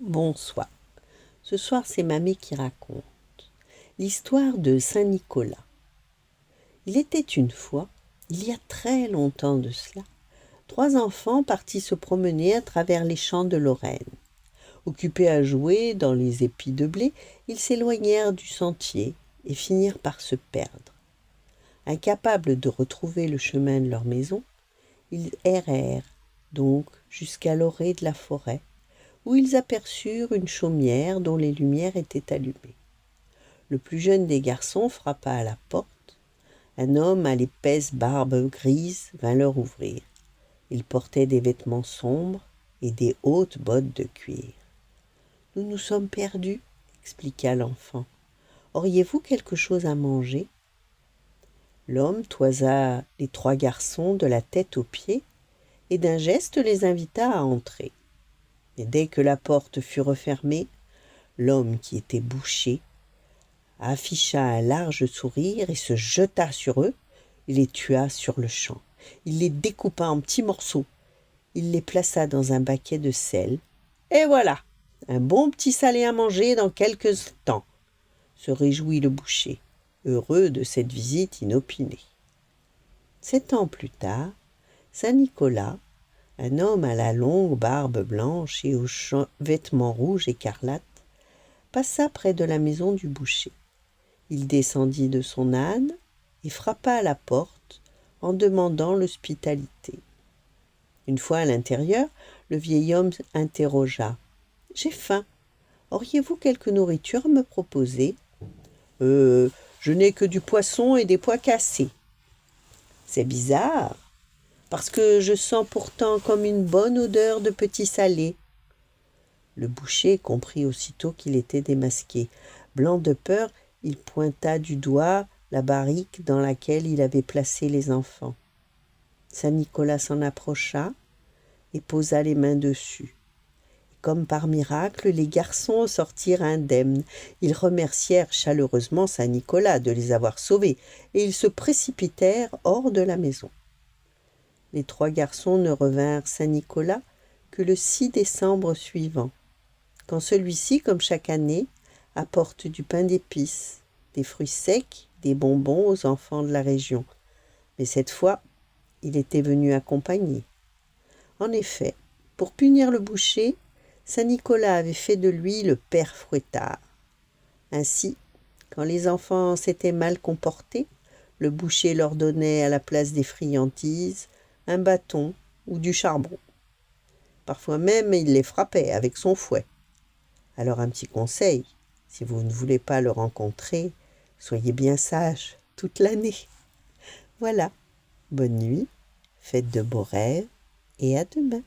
Bonsoir. Ce soir, c'est Mamie qui raconte l'histoire de Saint-Nicolas. Il était une fois, il y a très longtemps de cela, 3 enfants partis se promener à travers les champs de Lorraine. Occupés à jouer dans les épis de blé, ils s'éloignèrent du sentier et finirent par se perdre. Incapables de retrouver le chemin de leur maison, ils errèrent donc jusqu'à l'orée de la forêt, où ils aperçurent une chaumière dont les lumières étaient allumées. Le plus jeune des garçons frappa à la porte. Un homme à l'épaisse barbe grise vint leur ouvrir. Il portait des vêtements sombres et des hautes bottes de cuir. « Nous nous sommes perdus, » expliqua l'enfant. « Auriez-vous quelque chose à manger ?» L'homme toisa les 3 garçons de la tête aux pieds et d'un geste les invita à entrer. Mais dès que la porte fut refermée, l'homme qui était boucher afficha un large sourire et se jeta sur eux. Il les tua sur le champ. Il les découpa en petits morceaux. Il les plaça dans un baquet de sel. « Et voilà, un bon petit salé à manger dans quelques temps !» se réjouit le boucher, heureux de cette visite inopinée. 7 ans plus tard, Saint-Nicolas, un homme à la longue barbe blanche et aux vêtements rouges écarlates, passa près de la maison du boucher. Il descendit de son âne et frappa à la porte en demandant l'hospitalité. Une fois à l'intérieur, le vieil homme interrogea. « J'ai faim. Auriez-vous quelque nourriture à me proposer ?»« Je n'ai que du poisson et des pois cassés. »« C'est bizarre, parce que je sens pourtant comme une bonne odeur de petits salés. » Le boucher comprit aussitôt qu'il était démasqué. Blanc de peur, il pointa du doigt la barrique dans laquelle il avait placé les enfants. Saint-Nicolas s'en approcha et posa les mains dessus. Comme par miracle, les garçons sortirent indemnes. Ils remercièrent chaleureusement Saint-Nicolas de les avoir sauvés et ils se précipitèrent hors de la maison. Les 3 garçons ne revinrent Saint-Nicolas que le 6 décembre suivant, quand celui-ci, comme chaque année, apporte du pain d'épices, des fruits secs, des bonbons aux enfants de la région. Mais cette fois, il était venu accompagné. En effet, pour punir le boucher, Saint-Nicolas avait fait de lui le père Fouettard. Ainsi, quand les enfants s'étaient mal comportés, le boucher leur donnait à la place des friandises un bâton ou du charbon. Parfois même, il les frappait avec son fouet. Alors un petit conseil, si vous ne voulez pas le rencontrer, soyez bien sage toute l'année. Voilà, bonne nuit, faites de beaux rêves et à demain.